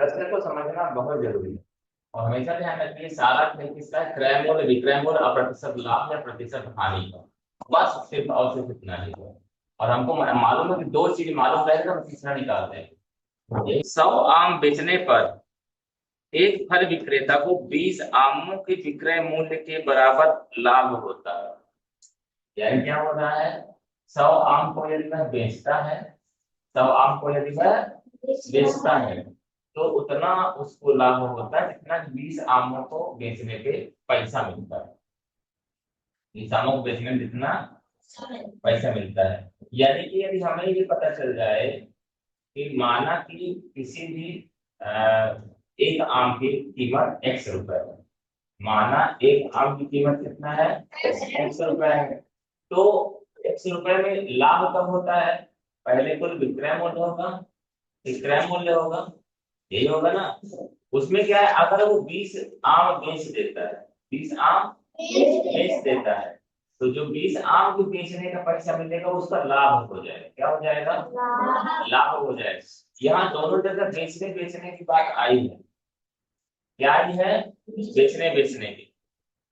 प्रश्न को समझना बहुत जरूरी है। और हमेशा ध्यान रखिए सारा खेल किसका है, क्रय मूल्य, विक्रय मूल्य और प्रतिशत लाभ या प्रतिशत हानि का। बस सिर्फ और सिर्फ इतना ही है। और हमको मालूम है कि दो चीज मालूम रहेगा तो हम तीसरा निकालते हैं। 100 आम बेचने पर एक फल विक्रेता को 20 आमों के विक्रय मूल्य के बराबर लाभ होता है। यानी क्या हो रहा है, 100 आम को यदि वह बेचता है, 100 आम को यदि वह बेचता है तो उतना उसको लाभ होता है जितना 20 आमों को बेचने पे पैसा मिलता है। 20 आमों को बेचने में जितना पैसा मिलता है। यानी कि यदि हमें ये पता चल जाए कि माना कि किसी भी एक आम की कीमत ₹X है, माना एक आम की कीमत कितना है, ₹X है, तो ₹X में लाभ कब होता है, पहले कुल विक्रय मूल्य होगा, विक्रय मूल्य होगा, यही होगा ना। उसमें क्या है, अगर वो 20 आम बेच देता है, 20 आम बेच देता है, तो जो 20 आम को बेचने का पैसा मिलेगा उसका लाभ हो जाएगा। क्या हो जाएगा, लाभ हो जाएगा। यहाँ दोनों जगह बेचने बेचने की बात आई है। क्या आई है, बेचने बेचने की।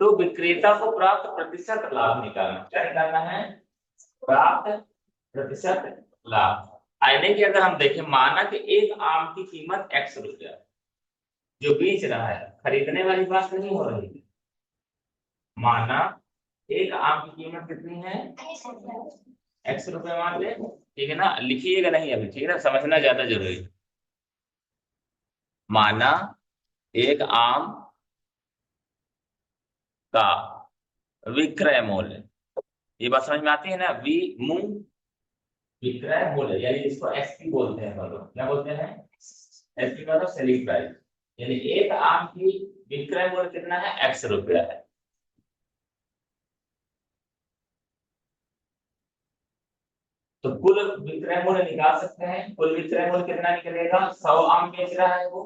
तो विक्रेता को प्राप्त प्रतिशत लाभ निकालना, क्या निकालना है, प्राप्त प्रतिशत लाभ। यानी कि अगर हम देखें, माना कि एक आम की कीमत ₹X, जो बेच रहा है, खरीदने वाली बात नहीं हो रही है। माना एक आम की कीमत कितनी है, ₹X मान ले, ठीक है ना, लिखिएगा नहीं अभी, ठीक है ना, समझना ज्यादा जरूरी है। माना एक आम का विक्रय मूल्य, ये बात समझ में आती है ना, विक्रय मूल्य, यानी इसको एसपी बोलते हैं हम लोग, क्या बोलते हैं, एसपी मतलब सेलिंग प्राइस। यानी एक आम की विक्रय मूल्य कितना है, ₹X है। तो कुल विक्रय मूल्य निकाल सकते हैं। कुल विक्रय मूल्य कितना निकलेगा, 100 आम बेच रहा है वो,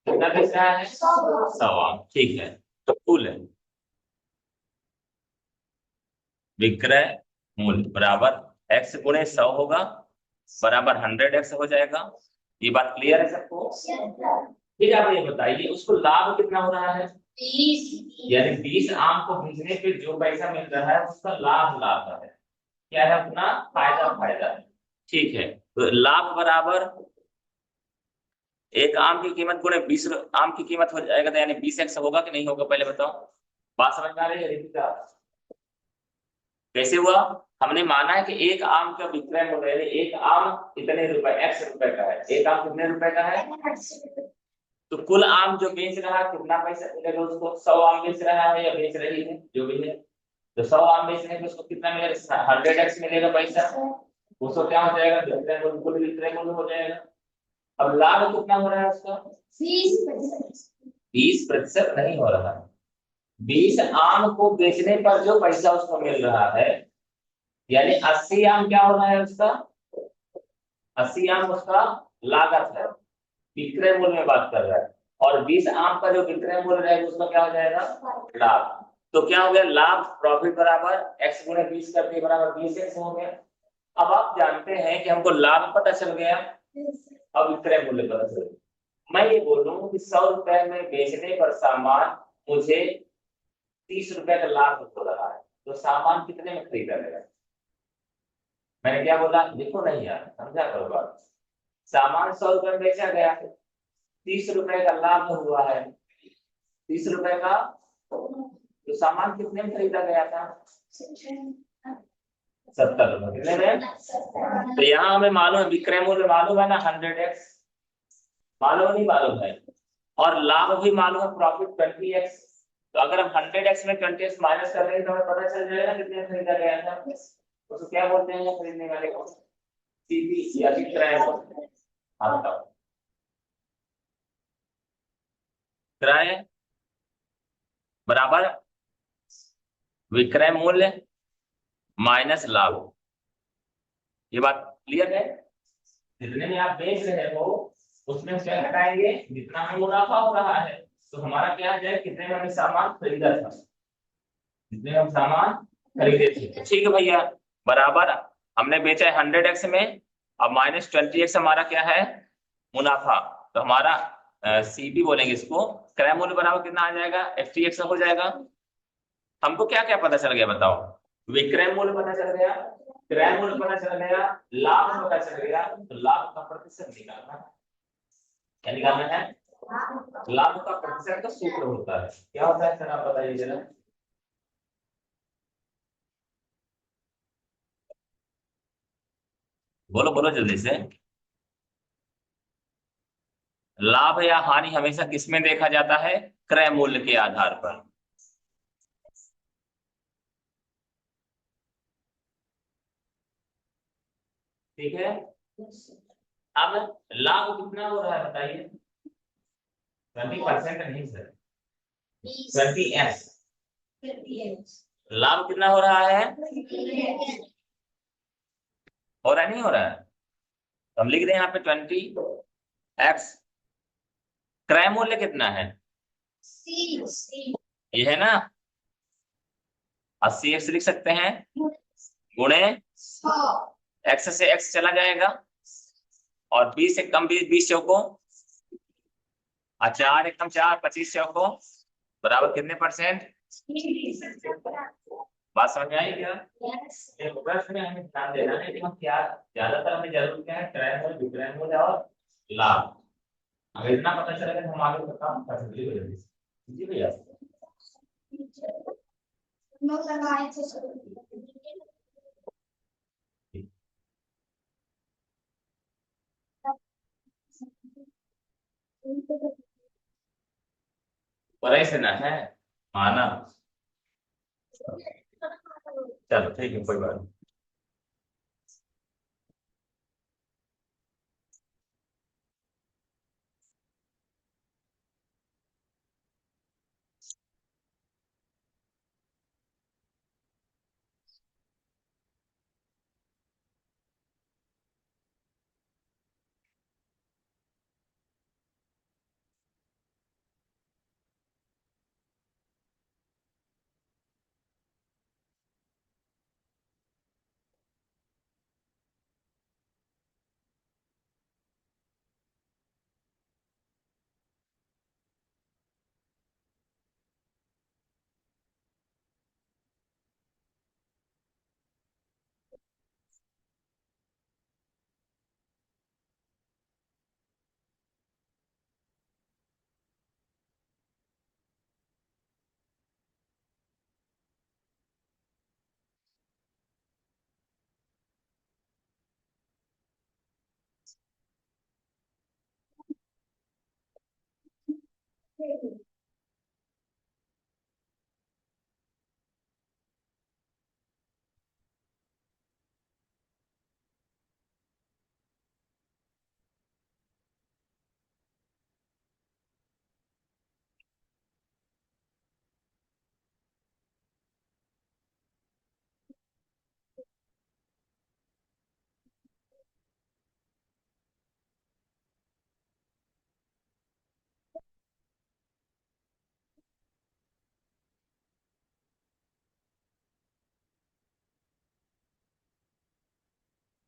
कितना बेच रहा है, 100 आम, ठीक है। तो कुल विक्रय मूल्य बराबर X गुणे 100 होगा, बराबर 100X हो जाएगा। ये बात क्लियर है सबको, ठीक है। आप ये बताइए उसको लाभ कितना हो रहा है, 20, यानी 20 आम को बेचने पे जो पैसा मिल रहा है उसका लाभ लाभ है, क्या है, अपना फायदा फायदा है, ठीक है। तो लाभ बराबर एक आम की कीमत गुणे 20 आम की कीमत हो जाएगा, तो यानी 20X होगा कि नहीं होगा, पहले बताओ। बात समझ में आ रही है रितिका, कैसे हुआ, हमने माना है कि एक आम का विक्रय मूल्य, यानी एक आम इतने रुपए, ₹X का है, एक आम कितने रुपए का है, तो कुल आम जो बेच रहा है कितना पैसा मिलेगा उसको, 100 आम बेच रहा है या बेच रही है जो भी है, तो 100 आम बेचने पे उसको कितना मिलेगा, 100X मिलेगा पैसा। उसको क्या हो जाएगा, विक्रय मूल्य, कुल विक्रय मूल्य हो जाएगा। अब लाभ कितना हो रहा है उसका, 20% नहीं हो रहा है। 20 आम को बेचने पर जो पैसा उसको मिल रहा है, यानी 80 आम क्या हो रहा है उसका, 80 आम उसका लागत है, विक्रय मूल्य में बात कर रहा है। और 20 आम का जो विक्रय मूल्य रहेगा उसका क्या हो जाएगा, लाभ। तो क्या हो गया, लाभ प्रॉफिट बराबर X गुणे 20 करके बराबर 20X हो गया। अब आप जानते हैं कि हमको लाभ पता चल गया, अब विक्रय मूल्य पता चल गया। मैं ये बोल रहा हूँ कि 100 रुपए में बेचने पर सामान मुझे 30 रुपए का लाभ हो रहा है, तो सामान कितने में खरीदा गया, मैंने क्या बोला, लिखो नहीं यार, समझा करो बात। सामान 100 रुपए में बेचा गया, 30 रुपए का लाभ हुआ है, 30 रुपए का, तो सामान कितने में खरीदा गया था, 70 रुपए, कितने में, तो यहाँ हमें मालूम है विक्रय मूल्य मालूम है ना, 100X मालूम नहीं, मालूम है, और लाभ भी मालूम है, प्रॉफिट 20X। तो अगर हम 100X में 20X माइनस कर रहे हैं तो हमें पता चल जाएगा कितने में खरीदा गया था। उसको क्या बोलते हैं खरीदने वाले को, सीपी या विक्रय मूल्य। हाँ बताओ, क्रय बराबर विक्रय मूल्य माइनस लाभ, ये बात क्लियर है। जितने में आप बेच रहे हो उसमें क्या घटाएंगे, जितना हमें मुनाफा हो रहा है, तो हमारा क्या आ जाए, कितने में हमने सामान खरीदा था, जितने में हम सामान खरीदे थे, ठीक है भैया, बराबर हमने बेचा है 100X में, अब -20X हमारा क्या है, मुनाफा। तो हमारा सी भी बोलेंगे इसको, क्रय मूल्य बराबर कितना आ जाएगा, एफ टी एक्स हो जाएगा। हमको क्या क्या पता चल गया बताओ, विक्रय मूल्य पता चल गया, क्रय मूल्य पता चल गया, लाभ पता चल गया, तो लाभ का प्रतिशत निकालना है। क्या निकालना है, लाभ का प्रतिशत का सूत्र होता है, क्या होता है सर आप बताइए जरा। बोलो बोलो जल्दी से। लाभ या हानि हमेशा किसमें देखा जाता है, क्रय मूल्य के आधार पर। ठीक है, अब लाभ कितना हो रहा है बताइए, 20% नहीं सर, 20x। लाभ कितना हो रहा है, हो रहा है नहीं हो रहा है, तो हम लिख दें यहाँ पे 20x। क्रय मूल्य कितना है, ये है ना, 80x लिख सकते हैं, गुणे x से x चला जाएगा, और 20 से कम 20 चौको, और 4 एकदम 4, 25 चौको बराबर कितने परसेंट। बात समझ में आई क्या, एक प्रश्न में हमें ध्यान देना है कि हम क्या, ज्यादातर हमें जरूर क्या है, क्रय मूल्य, विक्रय मूल्य और लाभ। अगर इतना पता चलेगा तो हम आगे का काम कर सकते हैं जल्दी से। जी भैया, पढ़ाई से ना है माना, चलो ठीक है कोई बात नहीं।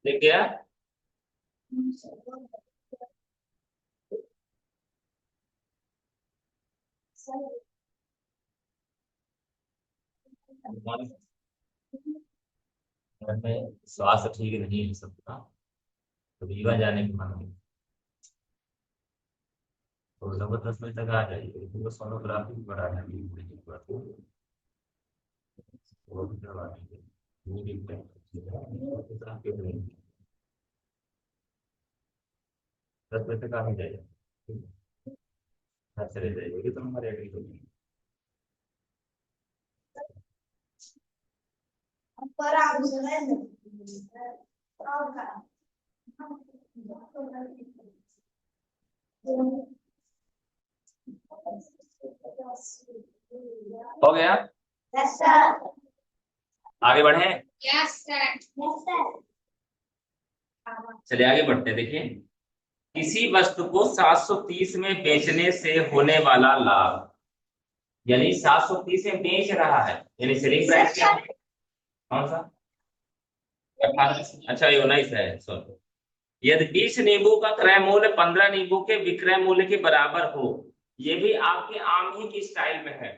ठीक है, घर में स्वास्थ्य ठीक नहीं है सबका, तो रीवा जाने की मन है, तो जबरदस्त में तक आ जाइए, तो सोनोग्राफी भी बढ़ा देंगे, वो भी करवा देंगे, वो भी करेंगे। 10 बजे तक आ ही जाइए, घर चले जाइए तो हमारे एग्री हो जाएंगे। हो गया, आगे बढ़े, चलिए आगे बढ़ते हैं। देखिए, किसी वस्तु को 730 में बेचने से होने वाला लाभ, यानी 730 में बेच रहा है, यानी सेलिंग प्राइस क्या है, कौन सा, 18, अच्छा ये 19 है, सॉरी यदि 20 नींबू का क्रय मूल्य 15 नींबू के विक्रय मूल्य के बराबर हो। ये भी आपके आम ही की स्टाइल में है।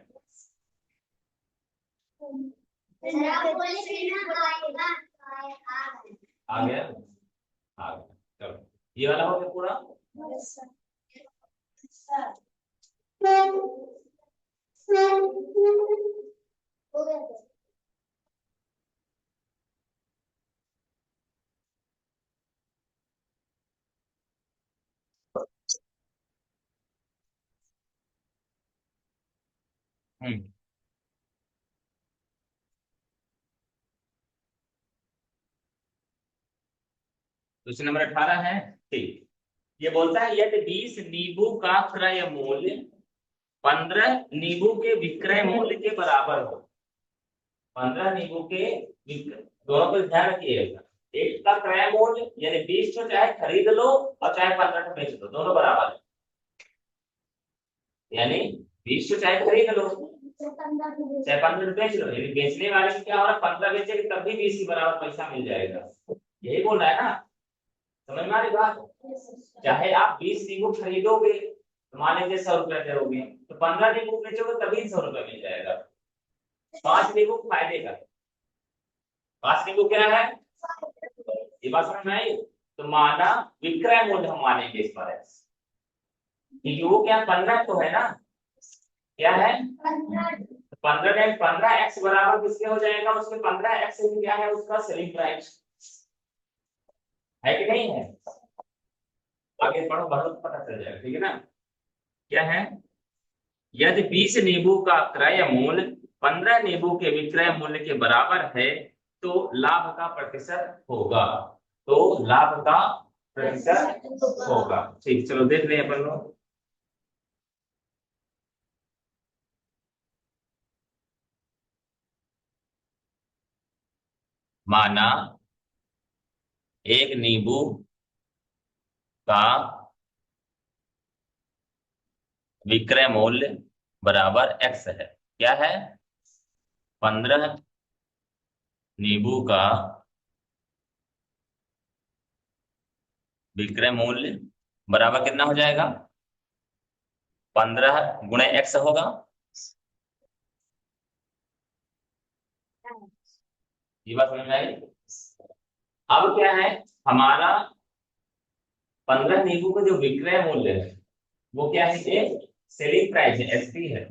आ गया, आ गया, चलो ये वाला हो गया पूरा। हम्म, क्वेश्चन नंबर 18 है। ठीक, ये बोलता है यदि 20 नींबू का क्रय मूल्य 15 नींबू के विक्रय मूल्य के बराबर हो। 15 नींबू के दोनों पर ध्यान रखिएगा। एक का क्रय मूल्य यानी 20 को चाहे खरीद लो और चाहे 15 को बेच लो, दोनों बराबर है। यानी 20 को चाहे खरीद लो चाहे 15 बेच लो, यानी बेचने वाले को क्या हो रहा है, 15 बेचेगा तब भी 20 के बराबर पैसा मिल जाएगा। यही बोल रहा है ना, समझ में आ रही बात। चाहे आप 20 नींबू खरीदोगे तो मान लीजिए 100 रुपया दोगे, तो 15 नींबू बेचोगे तभी 100 रुपया मिल जाएगा। 5 नींबू फायदे का, 5 नींबू क्या है, ये बात समझ में आई। तो माना विक्रय मूल्य हम मानेंगे इस पर, क्योंकि वो क्या 15 तो है ना, क्या है 15 है। 15x बराबर किसके हो जाएगा, उसके 15x क्या है उसका सेलिंग प्राइस है कि नहीं है। आगे पढ़ो बढ़ो तो पता चल जाएगा, ठीक है ना। क्या है, यदि 20 नींबू का क्रय मूल्य 15 नींबू के विक्रय मूल्य के बराबर है तो लाभ का प्रतिशत होगा। तो लाभ का प्रतिशत होगा। ठीक, चलो देख रहे हैं अपन लोग। माना एक नींबू का विक्रय मूल्य बराबर x है। क्या है, 15 नींबू का विक्रय मूल्य बराबर कितना हो जाएगा, 15 गुणे x होगा। ये बात समझ में आई। अब क्या है, हमारा 15 नींबू का जो विक्रय मूल्य है वो क्या है, ये सेलिंग प्राइस है, एसपी है,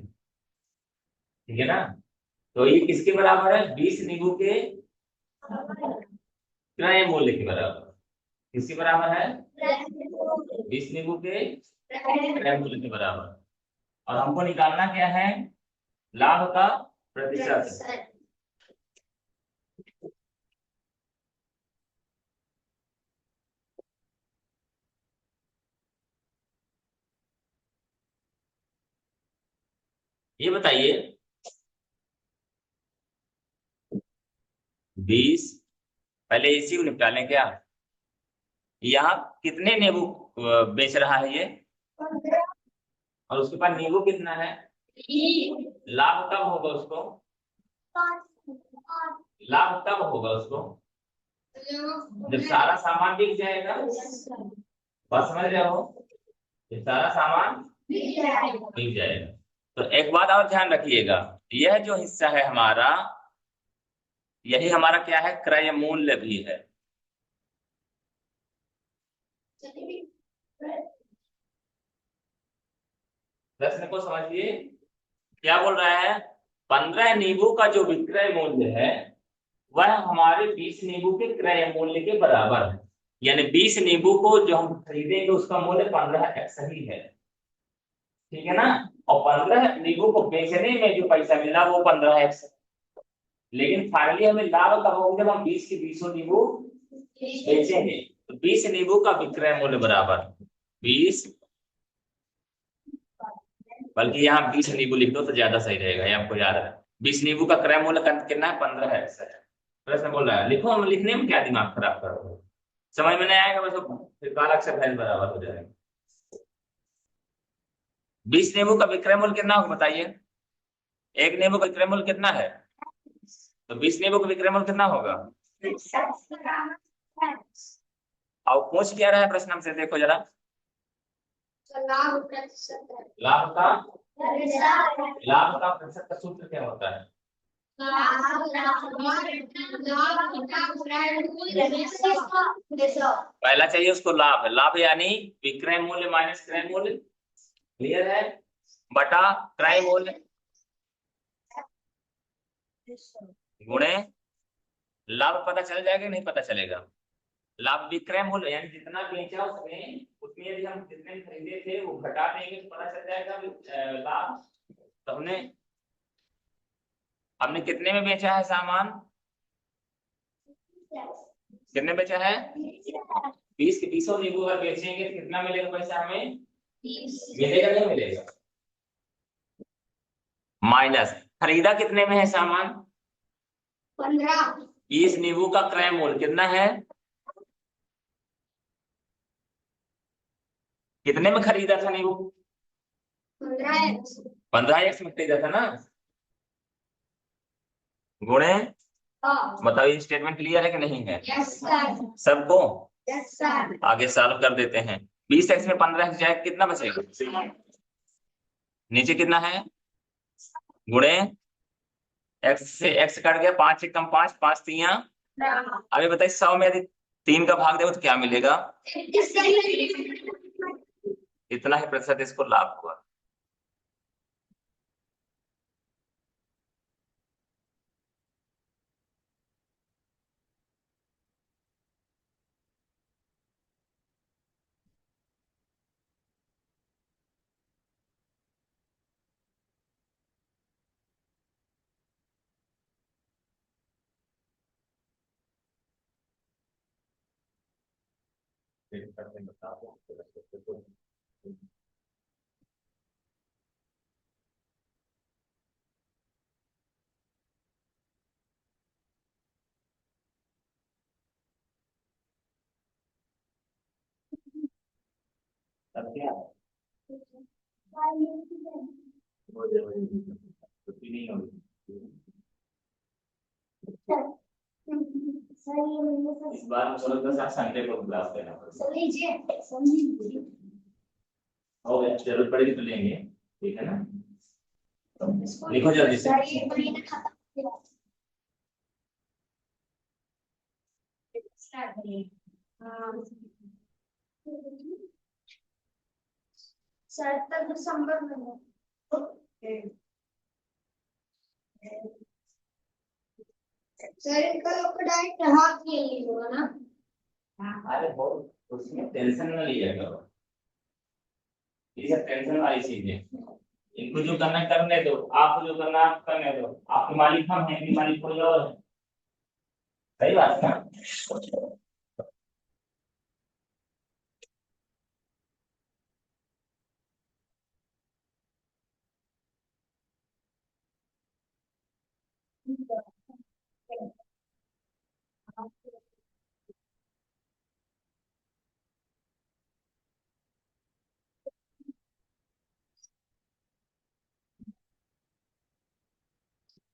ठीक है ना। तो ये किसके बराबर है, 20 नींबू के क्रय मूल्य के बराबर। किसके बराबर है, 20 नींबू के क्रय मूल्य के बराबर। और हमको निकालना क्या है, लाभ का प्रतिशत। ये बताइए 20, पहले इसी को निपटा लें क्या। यहाँ कितने नींबू बेच रहा है ये, और उसके पास नींबू कितना है, लाभ कब होगा उसको, लाभ कब होगा उसको, जब सारा सामान बिक जाएगा। बात समझ रहे हो, जब सारा सामान बिक जाएगा। तो एक बात और ध्यान रखिएगा, यह जो हिस्सा है हमारा, यही हमारा क्या है, क्रय मूल्य भी है। प्रश्न को समझिए, क्या बोल रहा है, 15 नींबू का जो विक्रय मूल्य है वह हमारे 20 नींबू के क्रय मूल्य के बराबर है। यानी 20 नींबू को जो हम खरीदेंगे उसका मूल्य 15x ही है, ठीक है ना। और 15 नींबू को बेचने में जो पैसा मिला वो 15x है। लेकिन फाइनली हमें लाभ कब होगा, जब हम 20 के 20 नींबू बेचेंगे। तो 20 नींबू का विक्रय मूल्य बराबर 20, बल्कि यहाँ 20 नींबू लिख दो तो ज्यादा सही रहेगा, ये आपको याद है। 20 नींबू का क्रय मूल्य कितना है, 15x है। प्रश्न बोल रहा है लिखो, हम लिखने में क्या दिमाग खराब कर रहे हो, समझ में नहीं आएगा बस, फिर काला अक्षर भैंस बराबर हो जाएगा। 20 नींबू का विक्रय मूल्य कितना होगा बताइए, एक नींबू का विक्रय मूल्य कितना है, तो 20 नींबू का विक्रय मूल्य कितना होगा। अब पूछ क्या रहा है प्रश्न हमसे, देखो जरा। लाभ प्रतिशत है। लाभ का प्रतिशत। लाभ का प्रतिशत का सूत्र क्या होता है? पहला चाहिए उसको लाभ, लाभ यानी विक्रय मूल्य माइनस क्रय मूल्य, क्लियर है, बटा क्रय मूल्य गुणे लाभ। पता चल जाएगा कि नहीं पता चलेगा? लाभ विक्रय मूल्य यानी जितना बेचा उसमें, उसमें यदि हम जितने खरीदे थे वो घटा देंगे तो पता चल जाएगा लाभ। तो हमने हमने कितने में बेचा है सामान? कितने बेचा है? 20 के 20 नींबू अगर बेचेंगे तो कितना मिलेगा पैसा हमें? मिलेगा नहीं मिलेगा? माइनस खरीदा कितने में है सामान? 15। इस नींबू का क्रय मूल्य कितना है? कितने में खरीदा था नींबू? 15। 15x में खरीदा था ना, गुणे। बताओ ये स्टेटमेंट क्लियर है कि नहीं है सबको? आगे सॉल्व कर देते हैं। 20x में 15x जाए कितना बचेगा? नीचे कितना है? गुणे x से x कट गया, 5 से कम 5, 5 तिया। अभी बताइए 100 में यदि 3 का भाग देगा तो क्या मिलेगा? इतना ही प्रतिशत इसको लाभ हुआ। तब क्या छुट्टी नहीं होगी इस बार, चलो तो साथ संडे को क्लास देना हो गया, जरूरत पड़ेगी तो लेंगे, ठीक है ना? लिखो जल्दी से। सर तक दिसंबर में सर इनका लोग डायरेक्ट हाथ ले लीजिएगा ना। अरे बहुत उसमें टेंशन ना लिया करो, ये सब टेंशन वाली चीज है। इनको जो करना है करने दो, आपको जो करना है आप करने दो। आपके मालिक हम हैं, मालिक कोई और है। सही बात है ना?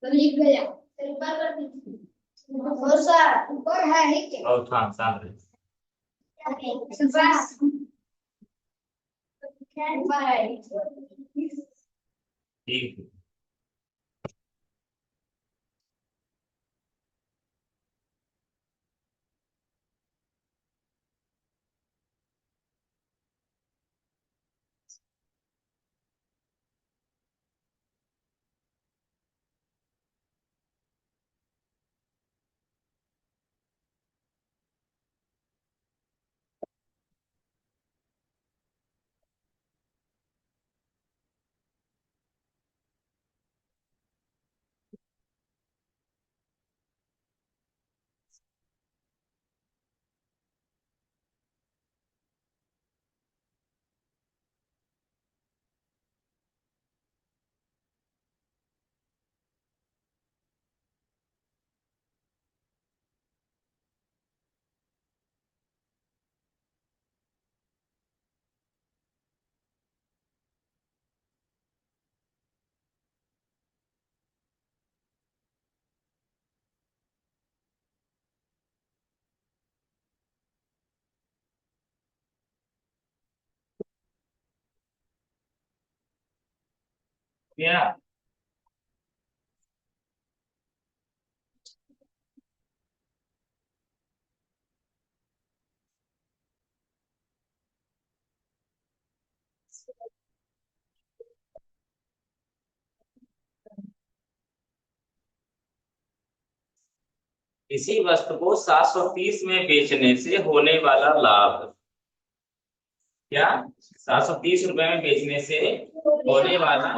तो लिख गया सर ऊपर कर दीजिए। और सर ऊपर है ही क्या? और हाँ सामने बस ऊपर है। ठीक है। क्या किसी वस्तु को 730 में बेचने से होने वाला लाभ, क्या 730 रुपए में बेचने से होने वाला,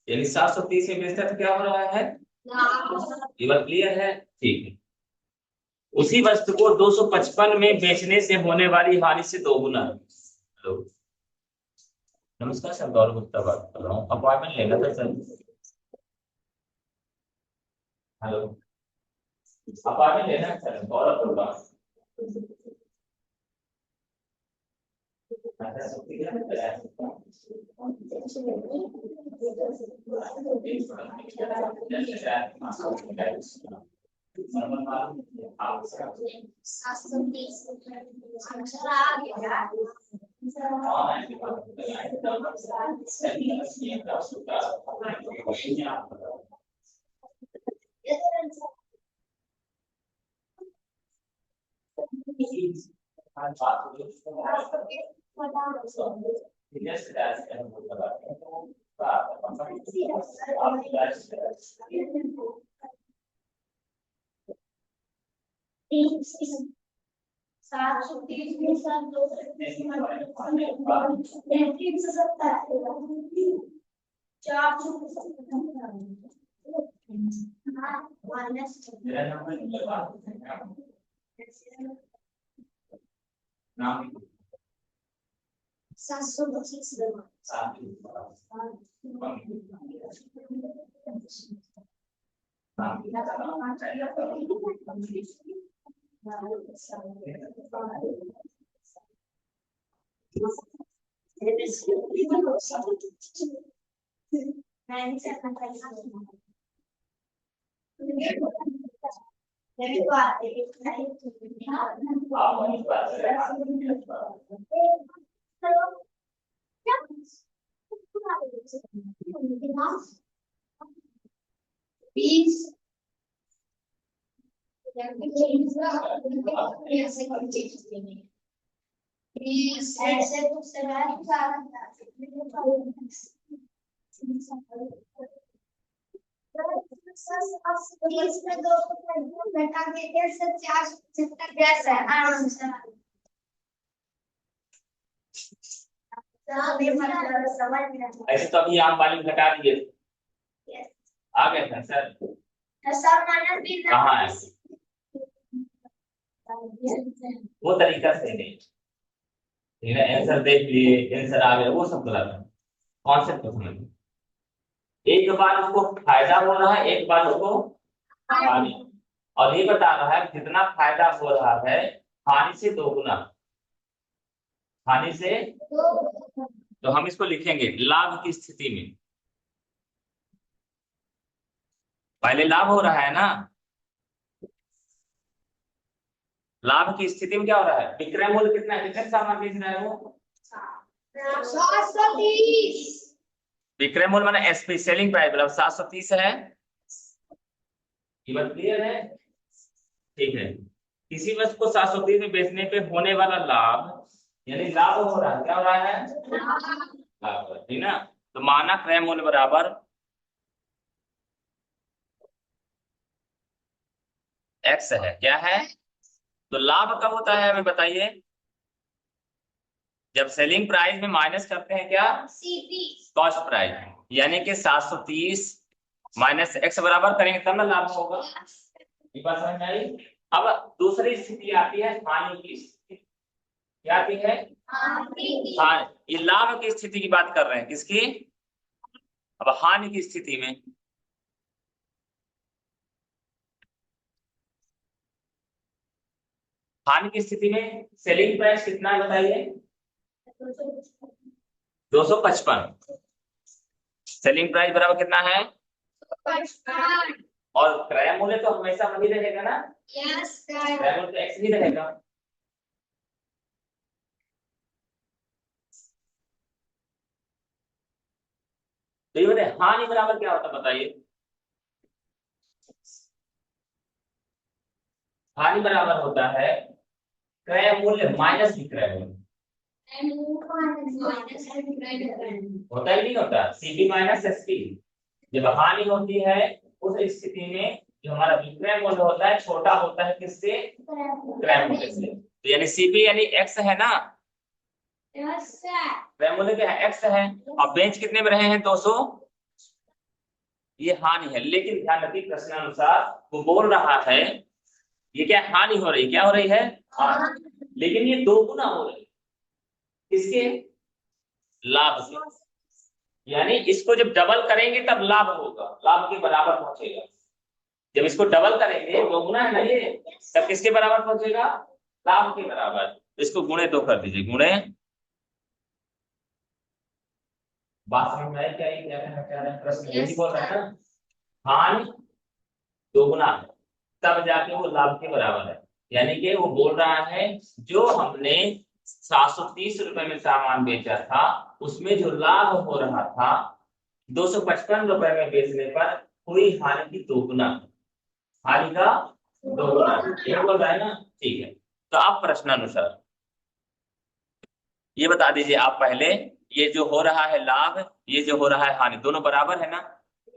यानी 730 में बेचता तो क्या हो रहा है, ये बात क्लियर है, ठीक है। उसी वस्तु को 255 में बेचने से होने वाली हानि से दोगुना। हेलो, नमस्कार सर, गौरव गुप्ता बात कर रहा हूँ, अपॉइंटमेंट लेना था सर। हेलो, अपॉइंटमेंट लेना है सर, गौरव गुप्ता। सात सौ तीस में सात दो सौ 370 725 बीस ऐसे तो इसमें 2 घटा के 475 कैसे आराम से ऐसे तो अभी आप वाली घटा दिए, आ गए था सर, सर माइनस 20 कहाँ है, वो तरीका से नहीं, ठीक है, आंसर देख लिए, आंसर आ गया, वो सब गलत है, कॉन्सेप्ट को समझ, एक बार उसको फायदा हो रहा है, एक बार उसको हानि, और ये बता रहा है जितना फायदा हो रहा है हानि से दोगुना, हानि से, तो हम इसको लिखेंगे लाभ की स्थिति में, पहले लाभ हो रहा है ना, लाभ की स्थिति में क्या हो रहा है, विक्रय मूल्य कितना है, कितने सामान बेच रहा है वो, 730 विक्रय मूल्य माने एसपी सेलिंग प्राइस मतलब 730 है, कीमत क्लियर है, ठीक है। किसी वस्तु को 730 में बेचने पे होने वाला लाभ, यानी लाभ हो रहा है, क्या हो रहा है, लाभ हो रहा है, ठीक ना, तो मानक क्रय मूल्य बराबर एक्स है, क्या है, तो लाभ कब होता है हमें बताइए, जब सेलिंग प्राइस में माइनस करते हैं क्या, कॉस्ट प्राइस, यानी कि 730 माइनस एक्स बराबर करेंगे तब ना लाभ होगा, ये बात समझ में आई। अब दूसरी स्थिति आती है हानि की स्थिति, क्या आती है, हाँ, ये लाभ की स्थिति की बात कर रहे हैं, किसकी, अब हानि की स्थिति में, हानि की स्थिति में सेलिंग प्राइस कितना है बताइए, 255, सेलिंग प्राइस बराबर कितना है, और क्रय मूल्य तो हमेशा वही रहेगा ना, क्रय मूल्य तो एक्स ही रहेगा, तो ये बताइए हानि बराबर क्या होता है बताइए। हानि बराबर होता है क्रय मूल्य माइनस विक्रय मूल्य। होता ही नहीं होता, सीपी माइनस एसपी। जब हानि होती है उस स्थिति में जो हमारा विक्रय मूल्य होता है छोटा होता है किससे, क्रय मूल्य से। तो यानी सीपी यानी एक्स है ना, क्रय मूल्य क्या है, एक्स है। और बेंच कितने में रहे हैं, 200। ये हानि है, लेकिन ध्यान रखिए प्रश्नानुसार वो बोल रहा है ये क्या हानि हो रही है, क्या हो रही है, हानि। लेकिन ये 2 गुना हो रही है किसके, लाभ से। यानी इसको जब डबल करेंगे तब लाभ होगा, लाभ के बराबर पहुंचेगा। जब इसको डबल करेंगे 2 गुना है ना ये, तब किसके बराबर पहुंचेगा, लाभ के बराबर। तो इसको गुणे 2 कर दीजिए, गुणे। बात समझ में आई क्या, ये क्या कहना चाह रहे हैं, प्रश्न यही बोल रहा है ना, हानि 2 गुना तब जाके वो लाभ के बराबर है। यानी कि वो बोल रहा है जो हमने 730 रुपए में सामान बेचा था उसमें जो लाभ हो रहा था 255 रुपए में बेचने पर हुई हानि की 2 गुना, हानि का 2 गुना, ये बोल रहा है ना। ठीक है, तो आप प्रश्नानुसार ये बता दीजिए आप पहले, ये जो हो रहा है लाभ, ये जो हो रहा है हानि, दोनों बराबर है ना,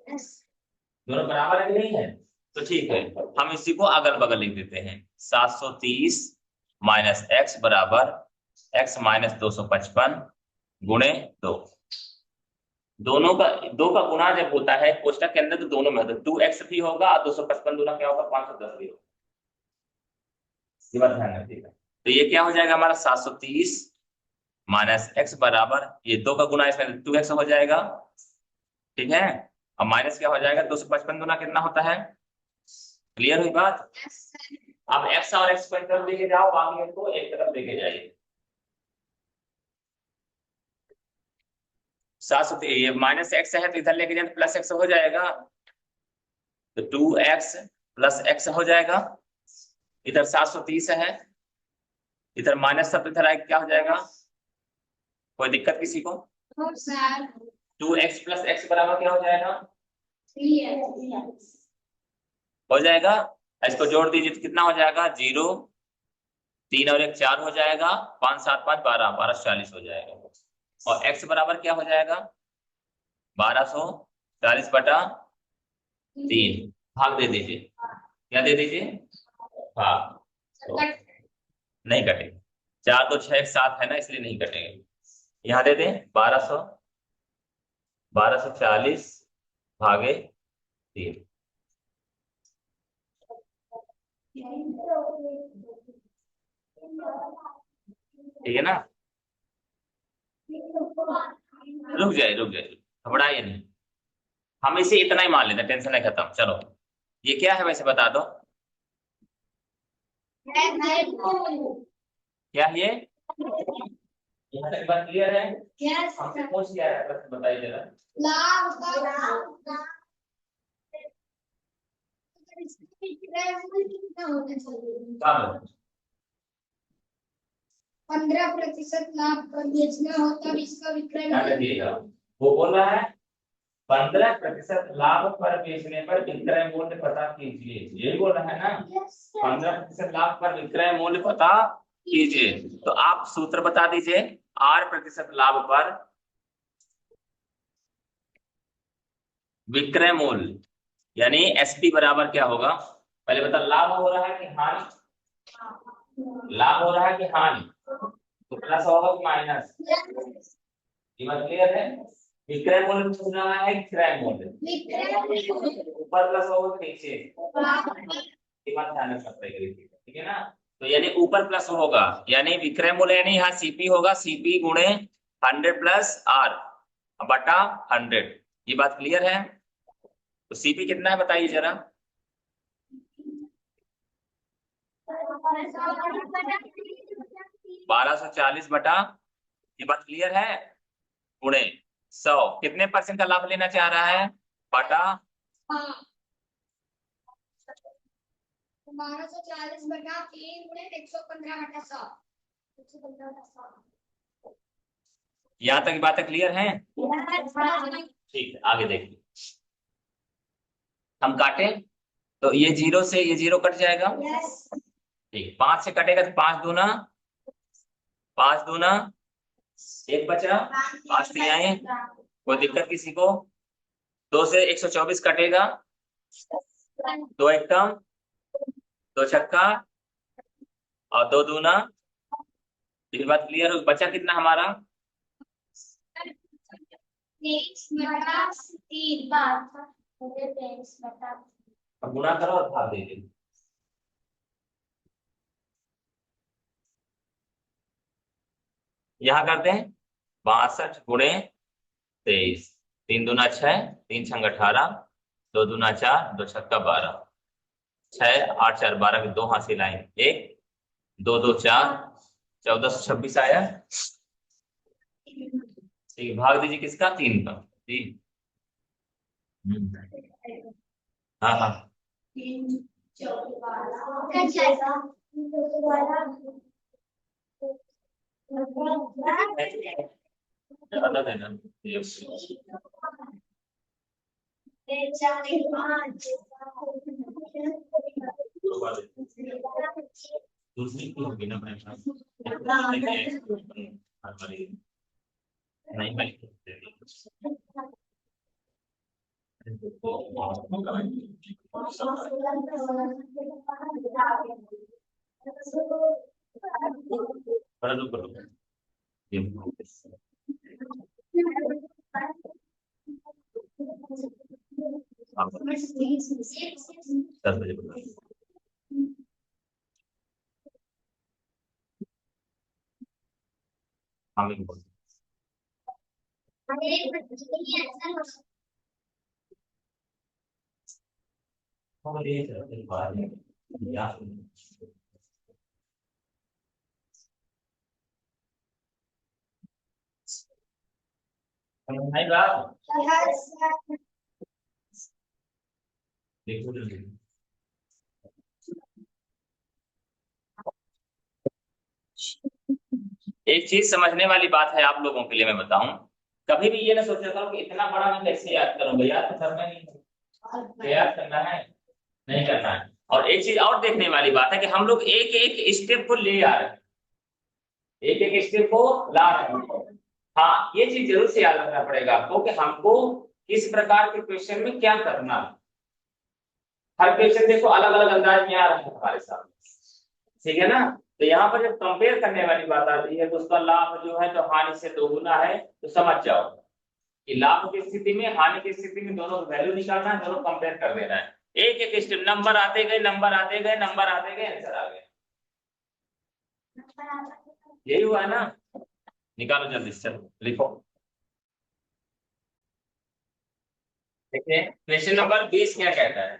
दोनों बराबर है कि नहीं है। तो ठीक है, हम इसी को अगल बगल लिख देते हैं, 730 माइनस एक्स बराबर एक्स माइनस 255 गुणे 2। दोनों का 2 का गुणा जब होता है कोष्टक के अंदर तो दोनों में होता है, 2x भी होगा और 255 गुना क्या होगा, 510 भी होगा। ये बात ध्यान रखिएगा। तो ये क्या हो जाएगा हमारा 730 माइनस एक्स बराबर ये 2 का गुणा इसमें 2x हो जाएगा, ठीक है। और माइनस क्या हो जाएगा, 255 गुना कितना होता है, क्लियर हुई बात। अब x और x को एक तरफ लेके जाओ, बाकी इनको एक तरफ लेके जाइए। 700 ये माइनस एक्स है तो इधर लेके जाए तो प्लस एक्स हो जाएगा, तो 2x प्लस एक्स हो जाएगा। इधर 730 है, इधर माइनस सब इधर आएगा, क्या हो जाएगा, कोई दिक्कत किसी को। 2x प्लस एक्स बराबर क्या हो जाएगा, 3x हो जाएगा। इसको जोड़ दीजिए तो कितना हो जाएगा, 0, 3 और 1 4 हो जाएगा, 5 7 5 12 12 40 हो जाएगा। और x बराबर क्या हो जाएगा, 1240 बटा 3, भाग दे दीजिए, क्या दे दीजिए, भाग। तो नहीं कटेगा, 4 2 6 7 है ना इसलिए नहीं कटेंगे। यहाँ दे दें 1240 भागे 3, ठीक है ना। रुक जाइए घबराइए नहीं, हम इसे इतना ही मान लेते हैं, टेंशन है खत्म। चलो ये क्या है वैसे बता दो, क्या है ये, यहाँ तक बात क्लियर है, हमसे पूछ लिया है, प्रश्न बताइए जरा। कब, 15% लाभ पर बेचना हो तब इसका विक्रय मूल्य। रखिएगा, वो बोल रहा है 15% लाभ पर बेचने पर विक्रय मूल्य पता कीजिए, यही बोल रहा है ना। 15% लाभ पर विक्रय मूल्य पता कीजिए, तो आप सूत्र बता दीजिए, 8% लाभ पर विक्रय मूल्य यानी एसपी बराबर क्या होगा, पहले बता, लाभ हो रहा है कि हानि, लाभ हो रहा है कि हानि, तो प्लस होगा कि माइनस, ये बात क्लियर है। विक्रय मूल्य पूछ रहा है कि क्रय मूल्य, ऊपर प्लस होगा कि नीचे, ये बात ध्यान रख सकते हैं, ठीक है ना। तो यानी ऊपर प्लस होगा, यानी विक्रय मूल्य यानी यहाँ सीपी होगा, सीपी गुणे 100 प्लस आर बटा 100, ये बात क्लियर है। तो सीपी कितना है बताइए जरा, 1240 बटा, ये बात क्लियर है, गुणे 100, कितने परसेंट का लाभ लेना चाह रहा है, बटा 1240 बटा 3 गुणे 115 बटा 100, 115 बटा 100। यहाँ तक बातें क्लियर हैं। ठीक है, आगे देखिए, हम काटे तो ये 0 से ये 0 कट जाएगा। यस। ठीक है, 5 से कटेगा तो 5 दूना 1 बचा, 5 तिहाई, कोई दिक्कत किसी को? 2 से 124 कटेगा, 2 एक कम, 2 छक्का और 2 दूना। ये बात क्लियर हो? बचा कितना हमारा? 23/3 बार मुझे 23/3 अब गुणा करो और भाग दे दो। यहाँ करते हैं 62 गुणे 23, 3 दूना 6, 3 छंग 18, 2 दूना 4, 2 छक्का 12, 6 8 4 12 के 2 हासिल आए, 1 2 2 4, 14 से 26 आया। ठीक है, भाग दीजिए किसका? 3 का। जी हाँ हाँ, कट जाएगा। ज्यादा देना। दूसरी की होगी ना भाई साहब? नहीं भाई, बड़ा लोग करो। आप 10 बजे बताइए। हम एक बोल और ये एक बार याद नहीं बात देखो जल्दी। एक चीज समझने वाली बात है आप लोगों के लिए, मैं बताऊं, कभी भी ये ना सोचा करो कि इतना बड़ा मैं कैसे याद करूंगा, याद तो करना नहीं है, याद करना है नहीं करना है। और एक चीज और देखने वाली बात है कि हम लोग एक एक स्टेप को ले आ रहे हैं, एक एक स्टेप को ला रहे हैं। हाँ, ये चीज जरूर से याद रखना पड़ेगा आपको कि हमको किस प्रकार के क्वेश्चन में क्या करना है। हर क्वेश्चन देखो अलग अलग अंदाज में आ रहा है हमारे सामने, ठीक है ना? तो यहाँ पर जब कंपेयर करने वाली बात आती है तो उसका लाभ जो है तो हानि से दोगुना है, तो समझ जाओ कि लाभ की स्थिति में हानि की स्थिति में दोनों वैल्यू निकालना है, दोनों कंपेयर कर देना है। एक एक स्टेप, नंबर आते गए नंबर आते गए नंबर आते गए, आंसर आ गया। यही हुआ है ना? निकालो जल्दी से, चलो लिखो। देखिए क्वेश्चन नंबर 20 क्या कहता है,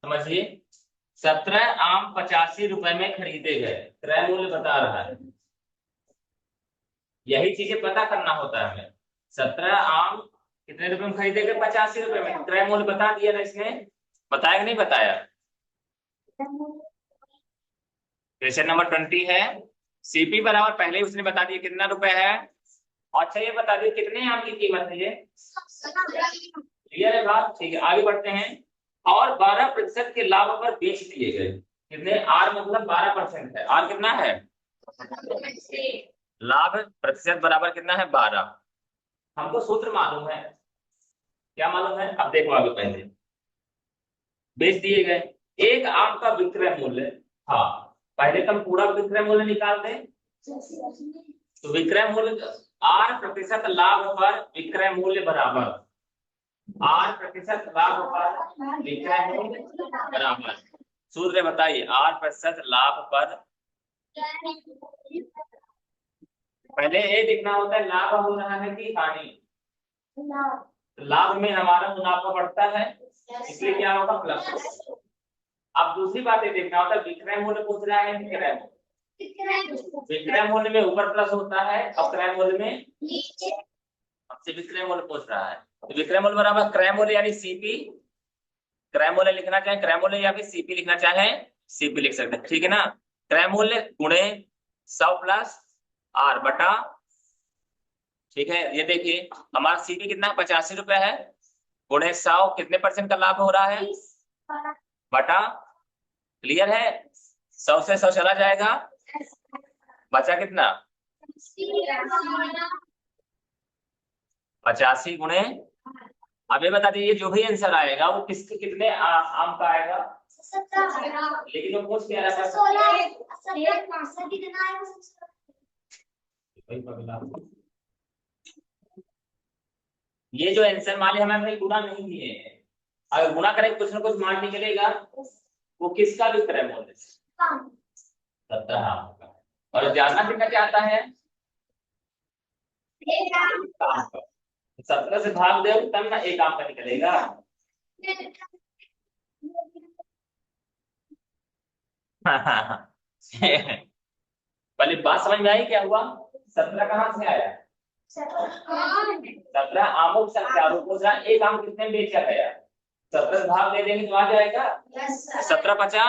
समझिए। 17 आम 85 रुपए में खरीदे गए, क्रय मूल्य बता रहा है। यही चीजें पता करना होता है हमें। 17 आम कितने रुपए में खरीदे गए? 85 रुपए में। क्रय मूल्य बता दिया ना इसने, बताया कि नहीं बताया? क्वेश्चन नंबर 20 है, सीपी बराबर, पहले ही उसने बता दिया कितना रुपए है। अच्छा ये बता दिए कितने आम की कीमत है ये, क्लियर है बात? ठीक है, आगे बढ़ते हैं। और 12% के लाभ पर बेच दिए गए, कितने? आर मतलब 12% है। आर कितना है? लाभ प्रतिशत बराबर कितना है? 12। हमको सूत्र मालूम है, क्या मालूम है? अब देखो आगे, पहले बेच दिए गए, एक आम का विक्रय मूल्य, हाँ पहले तो हम पूरा विक्रय मूल्य निकाल दें। तो विक्रय मूल्य आर प्रतिशत लाभ पर विक्रय मूल्य बराबर, आर प्रतिशत लाभ पर विक्रय मूल्य बराबर, सूत्र बताइए। आर प्रतिशत लाभ पर, पहले ये देखना होता है लाभ हो रहा है कि हानि। लाभ में हमारा मुनाफा बढ़ता है, इसलिए क्या होगा? प्लस। अब दूसरी बात ये देखना होता है विक्रय मूल्य पूछ रहा है, विक्रय मूल्य, विक्रय मूल्य में ऊपर प्लस होता है और क्रय मूल्य में नीचे, हमसे विक्रय मूल्य पूछ रहा है। तो विक्रय मूल्य बराबर क्रय मूल्य यानी सीपी, क्रय मूल्य लिखना चाहे क्रय मूल्य या फिर सीपी लिखना चाहे सीपी लिख सकते हैं, ठीक है ना? क्रय मूल्य गुणे 100 प्लस आर बटा ठीक है, ये देखिए हमारा सीपी कितना है, 85 रुपए है, गुणे 100 कितने परसेंट का लाभ हो रहा है, बटा, क्लियर है, 100 से 100 चला जाएगा, बचा कितना, 85 गुणे, अब ये बता दीजिए जो भी आंसर आएगा वो किसके कितने आम का आएगा, लेकिन वो पूछ क्या रहा है, ये जो आंसर मान लिया हमें गुना नहीं दिए हैं, अगर गुना करें कुछ ना कुछ मान निकलेगा, वो किसका भी क्रम हो, 17 आम का, और जानना कितना चाहता है, 17 से भाग दे तब ना एक आम का निकलेगा। पहले बात समझ में आई क्या हुआ, 17 कहाँ से आया, 17 आमों की संख्या एक आम कितने में बेचा गया, 17 से भाग दे देंगे तो आ जाएगा 17 50,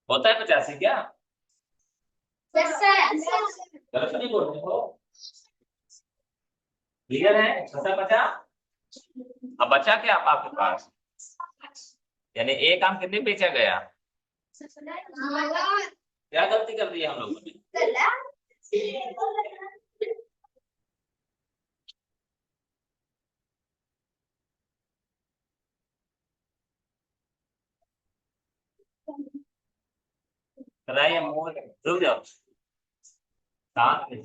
होता है 85 क्या, गलत नहीं बोल रहे हो, क्लियर है, 50 अब बचा क्या आपके पास, यानी एक आम कितने बेचा गया, क्या गलती कर दी है हम लोगों ने, कराइए मोल, रुक जाओ, 7 में,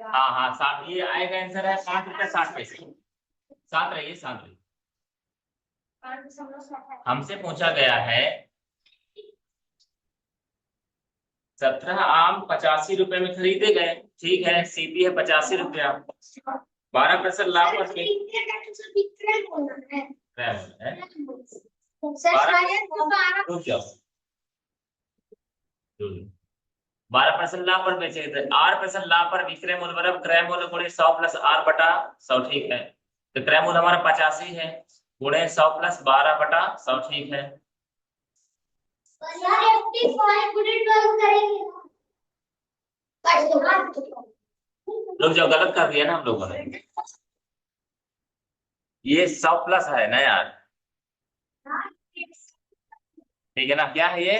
हाँ हाँ 7, ये आएगा आंसर है 5 रुपये 60 पैसे, 7 रहिए 7 रहिए, हमसे पूछा गया है 17 आम 85 रुपए में खरीदे गए, ठीक है, सीपी है 85 रुपया, 12% लाभ पर रुक जाओ, 12% लाभ पर बेचे गए, 8% लाभ पर विक्रय मूल्य बराबर क्रय मूल्य गुणे 100 प्लस आर बटा 100, ठीक है, तो क्रय मूल्य हमारा 85 है, गुणे 100 प्लस 12 बटा 100, ठीक है, रुक जाओ, गलत कर दिया ना हम लोगों ने, ये 100 प्लस है ना यार, ठीक है ना, क्या है ये,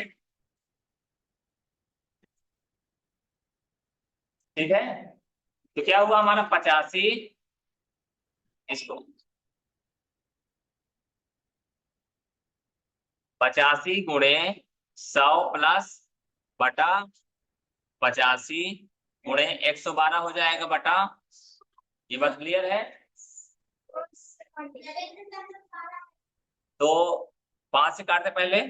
ठीक है, तो क्या हुआ हमारा 85, इसको 85 गुणे 100 प्लस बटा 85 गुणे 112 हो जाएगा बटा, ये बात क्लियर है, तो 5 से काटते पहले,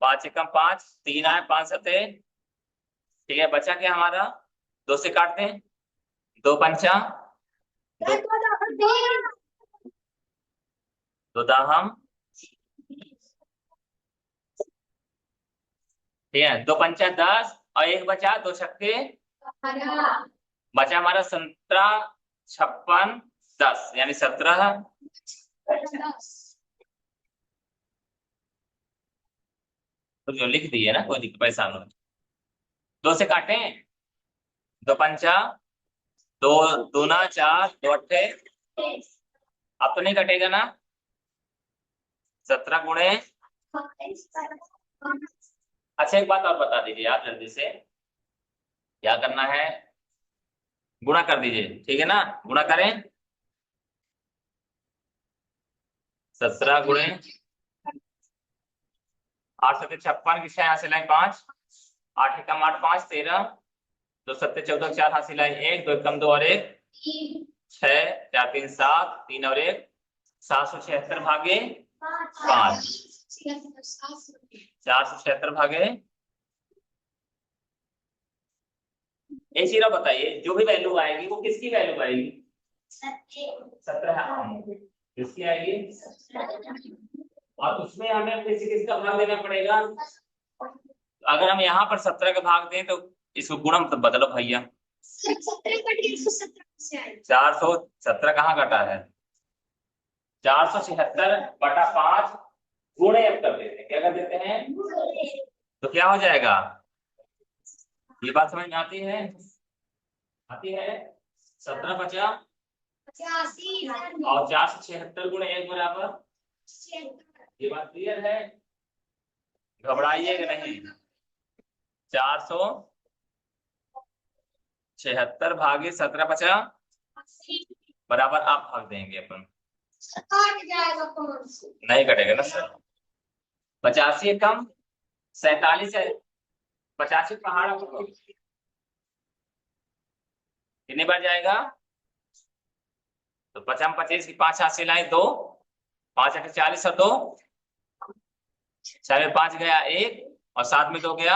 5 एकम 5, 3 आए 5 सते, ठीक है, बचा क्या हमारा, 2 से काटते हैं, 2 पंचा, 2 दाहम, ठीक है, 2 पंचा 10 और 1 बचा, 2 छक्के, बचा हमारा 17 56 10, यानी 17, तो जो लिख दिए ना कोई दिक्कत परेशान हो, 2 से काटे, 2 पंचा, 2 दूना 4, 2 अट्ठे, अब तो नहीं कटेगा ना, 17 गुणे, अच्छा एक बात और बता दीजिए आप जल्दी से, क्या करना है, गुणा कर दीजिए, ठीक है ना, गुणा करें, 17 गुणे 8 सत्ते 56 की 6 यहाँ से लाए 5, 8 एकम 8 5 13, 2 सत्ते 14 4 हाथ से लाए 1, 2 एकम 2 और 1 6, 4 3 7, 3 और 1 776 भागे 5, 476 भागे, एक चीज बताइए, जो भी वैल्यू आएगी वो किसकी वैल्यू आएगी, 17 किसकी आएगी, और उसमें हमें किसी किसका भाग देना पड़ेगा, अगर हम यहाँ पर 17 का भाग दें तो इसको गुणा मतलब बदलो भैया, 417 कहाँ घटा है, 476/5 गुणे अब कर देते हैं, क्या कर देते हैं, तो क्या हो जाएगा, ये बात समझ में आती है, आती है। 17×50 और 476 गुणे 1 बराबर, ये बात क्लियर है, घबराइएगा नहीं। 476 भागे 17×50 बराबर, आप भाग देंगे अपन, नहीं कटेगा ना सर। 85 कम 47 है, 85 पहाड़ कितनी बार जाएगा, तो 50 25 की 5 हासिल आए 2, 5 8 40 और 2, 4 में 5 गया 1 और 7 में 2 गया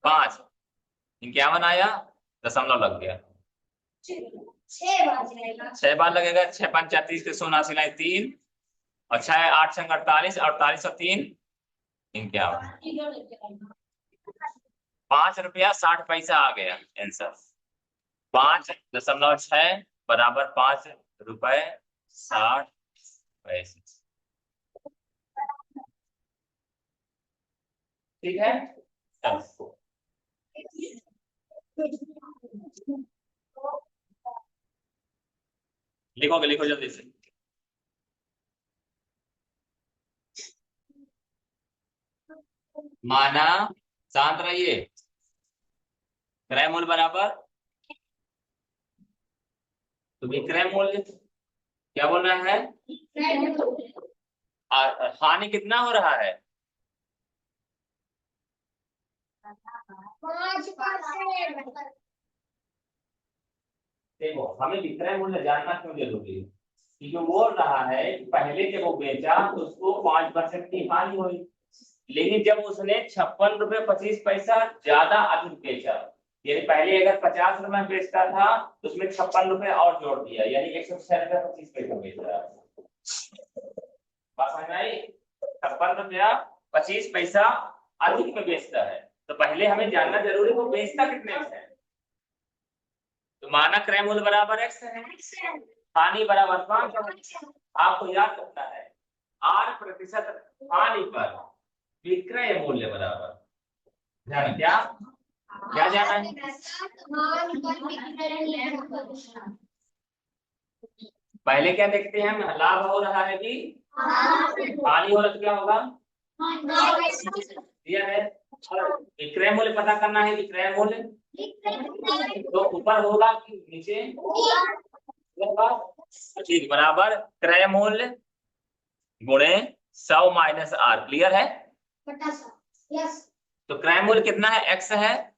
5, 51 आया, दशमलव लग गया, 6 बार लगेगा, 6 5 34 के 0 हासिल आए 3 और 6 8 संग 48, 48 और 3 51, 5 रुपया 60 पैसा आ गया आंसर, 5.6 बराबर 5 रुपए 60 पैसे, ठीक है। चलो लिखोगे, लिखो जल्दी से। माना, शांत रहिए, क्रय मूल्य बराबर, तो विक्रय मूल्य क्या बोल रहा है, हानि कितना हो रहा है, 5%। देखो हमें विक्रय मूल्य जानना क्यों जरूरी है, कि जो बोल रहा है कि पहले जब वो बेचा तो उसको 5% की हानि हुई, लेकिन जब उसने 56 रुपए 25 पैसा ज्यादा अधिक बेचा, यानी पहले अगर 50 रुपए में बेचता था तो उसमें 56 रुपए और जोड़ दिया, यानी 106 रुपए 25 पैसा बेच रहा है, बात समझ में आई, 56 रुपया 25 पैसा अधिक में बेचता है, तो पहले हमें जानना जरूरी है वो बेचता कितने में है, तो मानक क्रय मूल्य बराबर x है, हानि बराबर 5, आपको याद रखना है 8% हानि पर विक्रय मूल्य बराबर, ध्यान, क्या क्या जाना है, पहले क्या देखते हैं हम, लाभ हो रहा है कि हानि हो रहा, तो क्या होगा, दिया है, विक्रय मूल्य पता करना है, विक्रय मूल्य तो ऊपर होगा कि नीचे होगा, ठीक, बराबर क्रय मूल्य गुणे 100 माइनस r, क्लियर है, तो क्रय मूल्य कितना है, x है,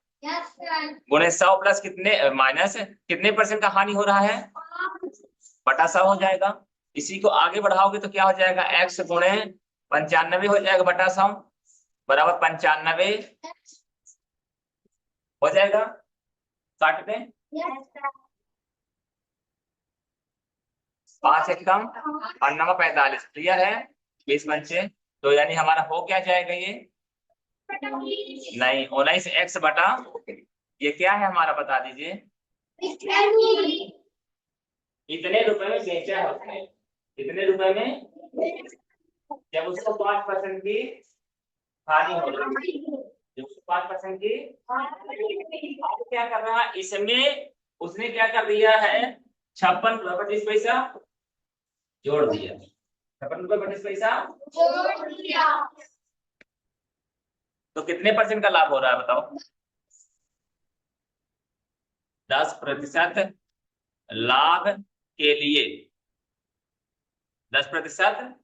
गुणे 100 प्लस कितने माइनस कितने % का हानि हो रहा है, बटा 100 हो जाएगा, इसी को आगे बढ़ाओगे तो क्या हो जाएगा, x गुणे 95 हो जाएगा बटा 100 बराबर 95 हो जाएगा, काट दें, 5 एक कम और 9 45, क्लियर है, 20 पंचे, तो यानी हमारा हो क्या जाएगा, ये नहीं 19x बटा, ये क्या है हमारा बता दीजिए, इतने रुपए में बेचा है उसने, इतने रुपए में, जब उसको 5% की हानि हो रही है, जब उसको 5% की, अब क्या कर रहा है, इसमें उसने क्या कर दिया है, 56 रुपए 25 पैसा जोड़ दिया, 56 रुपए 25 पैसा, तो कितने % का लाभ हो रहा है बताओ, 10% लाभ के लिए, 10%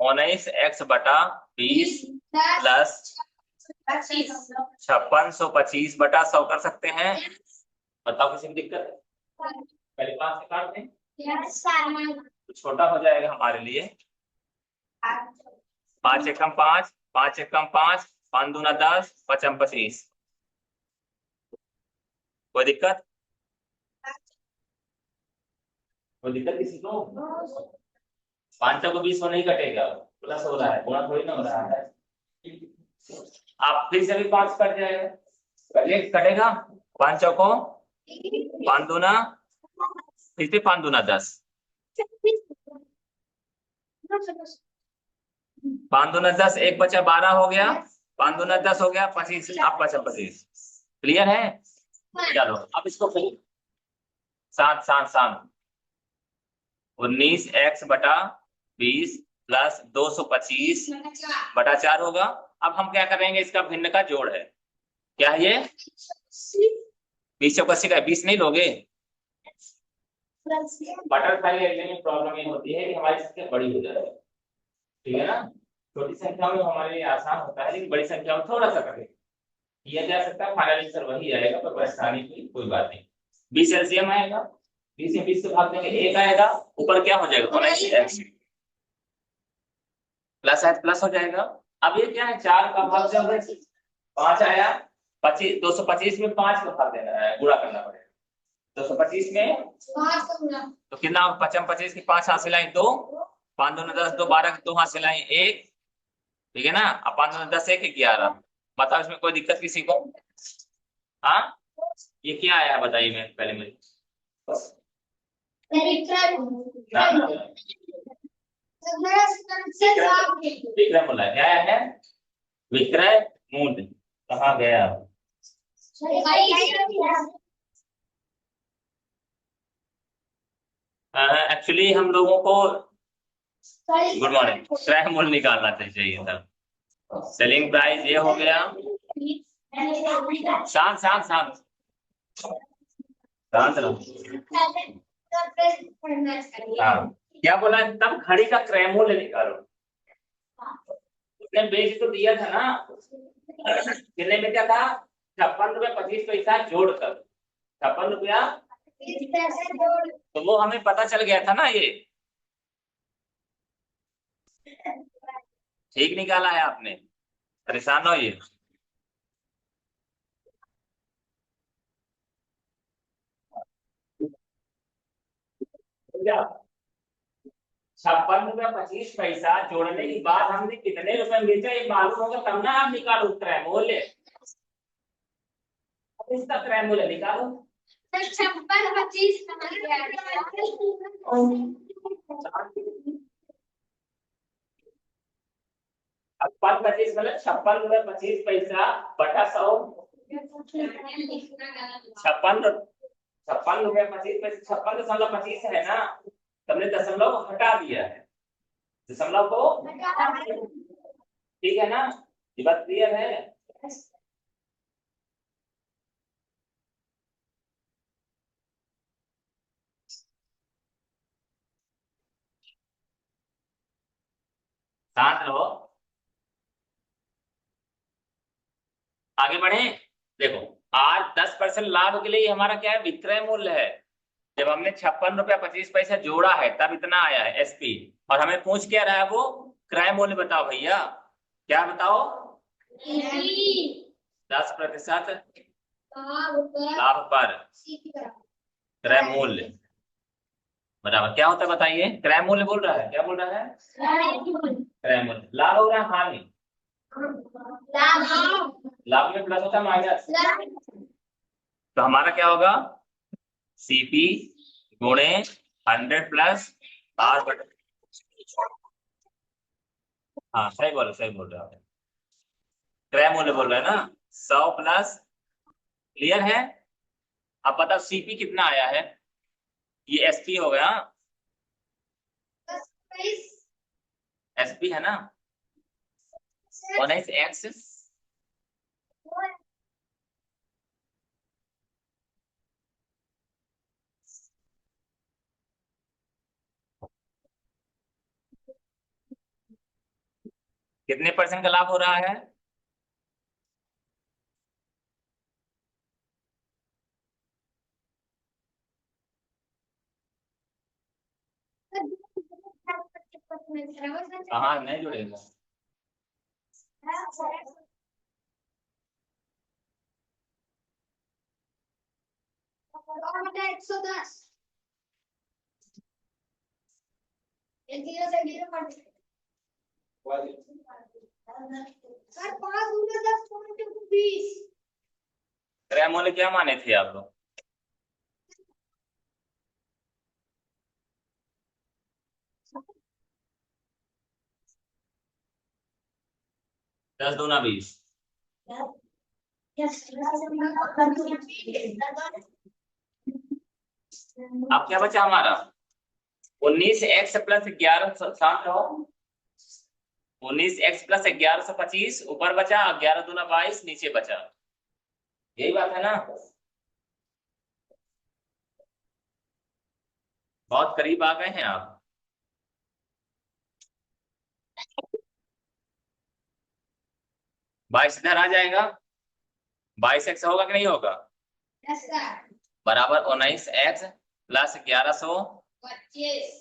19x बटा 20 प्लस 5625 बटा 100 कर सकते हैं, बताओ किसी में दिक्कत है, पहले 5 से काट दें, तो छोटा हो जाएगा हमारे लिए, 5 एकम 5, 5 एकम 5, 5 दूना 10, 5 25, कोई दिक्कत, कोई दिक्कत किसी को, 5 को 20 नहीं कटेगा, प्लस हो रहा है, गुणा थोड़ी ना हो रहा है, आप फिर से भी 5 कट जाएगा, कटेगा 5 को 5 दूना फिर 5 दूना 10, 5 दूना 10, 1 बचा 12 हो गया, 5 दूना 10 हो गया 25, अब बचा 25। क्लियर है? चलो अब इसको फिर शांत शांत शांत। 19x/20 प्लस 225/4 होगा। अब हम क्या करेंगे, इसका भिन्न का जोड़ है। क्या है ये? 20 का 20 नहीं लोगे? बटरफ्लाई एरिया में प्रॉब्लम ये होती है कि हमारी संख्या बड़ी हो जाती है, ठीक है ना। छोटी संख्या में हमारे लिए आसान होता है, लेकिन बड़ी संख्या में थोड़ा सा कठिन किया जा सकता है। फाइनल आंसर वही आएगा, पर परेशानी की कोई बात नहीं। 20 एलसीएम आएगा, 20 से 20 से भाग देंगे 1 आएगा, ऊपर क्या हो जाएगा 19x प्लस है, प्लस हो जाएगा। अब ये क्या है, 4 का भाग जब 5 आया, 25 225 में 5 का भाग देना है, गुणा करना पड़ेगा। 225 में 5 का गुणा तो कितना, 25 की 5 हासिल आई 2, 5 दूना 10, 2 12 की 2 हासिल आई 1, ठीक है ना। अब 5 दूना 10 1 11। बताओ इसमें कोई दिक्कत किसी को? हाँ, ये क्या आया है बताइए, मैं पहले मुझे विक्रय मूल्य क्या है? विक्रय मूल्य कहाँ गया? एक्चुअली हम लोगों को गुड मॉर्निंग क्रय मूल्य निकालना चाहिए था। सेलिंग प्राइस ये हो गया। शांत शांत शांत शांत रहो। हाँ, क्या बोला? तब घड़ी का क्रय मूल्य निकालो। उसने बेच तो दिया था ना, कितने में क्या था? 56 रुपया 25 पैसा जोड़कर 56 रुपया, तो वो हमें पता चल गया था ना। ये ठीक निकाला है आपने, परेशान हो ये। क्या 56 रुपया 25 पैसा जोड़ने के बाद हमने कितने रुपए में बेचा, ये मालूम होगा तब ना आप निकालो क्रय मूल्य। इसका क्रय मूल्य निकालो। 56 छप्पन 25 मतलब 56 रुपया 25 पैसा बटा 100। 56 रुपया 25 पैसा, 56.25 है ना, तुमने दशमलव हटा दिया है, दशमलव को, ठीक है ना। ये बात क्लियर है? शांत रहो, आगे बढ़े। देखो, आज 10% लाभ के लिए हमारा क्या है, विक्रय मूल्य है। जब हमने 56 रुपया 25 पैसा जोड़ा है तब इतना आया है एसपी, और हमें पूछ क्या रहा है वो, क्रय मूल्य बताओ भैया। क्या बताओ? 10% लाभ पर क्रय मूल्य बराबर क्या होता है बताइए? क्रय मूल्य बोल रहा है, क्या बोल रहा है? क्रय मूल्य। लाभ हो रहा है हानि? लाभ में प्लस होता है माइनस, तो हमारा क्या होगा, सीपी गुणे 100 प्लस आर बटे, हाँ सही बोल रहे हो आप। क्रय मूल्य बोल रहे हैं ना, 100 प्लस, क्लियर है। अब बताओ सीपी कितना आया है, ये एसपी हो गया, एसपी है ना, 19x कितने % का लाभ हो रहा है? हाँ नहीं जुड़ेगा। और 110 एक जीरो से जीरो काट सर 5 दूना 10 20। क्रय मूल्य क्या माने थे आप लोग? 10 दूना 20। अब क्या बचा हमारा 19x प्लस 11 शांत रहो 19x प्लस 1125 ऊपर बचा 11 दूना 22 नीचे बचा यही बात है ना। बहुत करीब आ गए हैं आप। 22 इधर आ जाएगा 22x होगा कि नहीं होगा बराबर 19x plus 1125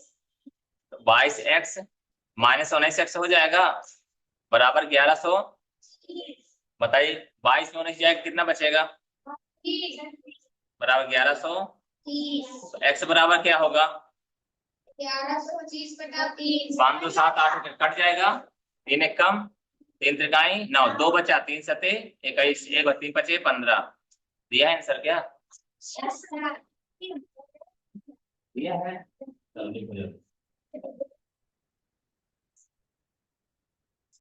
22x minus 19x हो जाएगा बराबर 1100। बताइए 22 में 19 जाएगा कितना बचेगा बराबर 1100। तो x बराबर क्या होगा 5 2 7 8 कट जाएगा 3 एक कम 3 त्रिकाई 9 2 बचा 3 सते 21 1 3 बचे 15 दिया है आंसर क्या दिया है चलो लिखो जल्दी।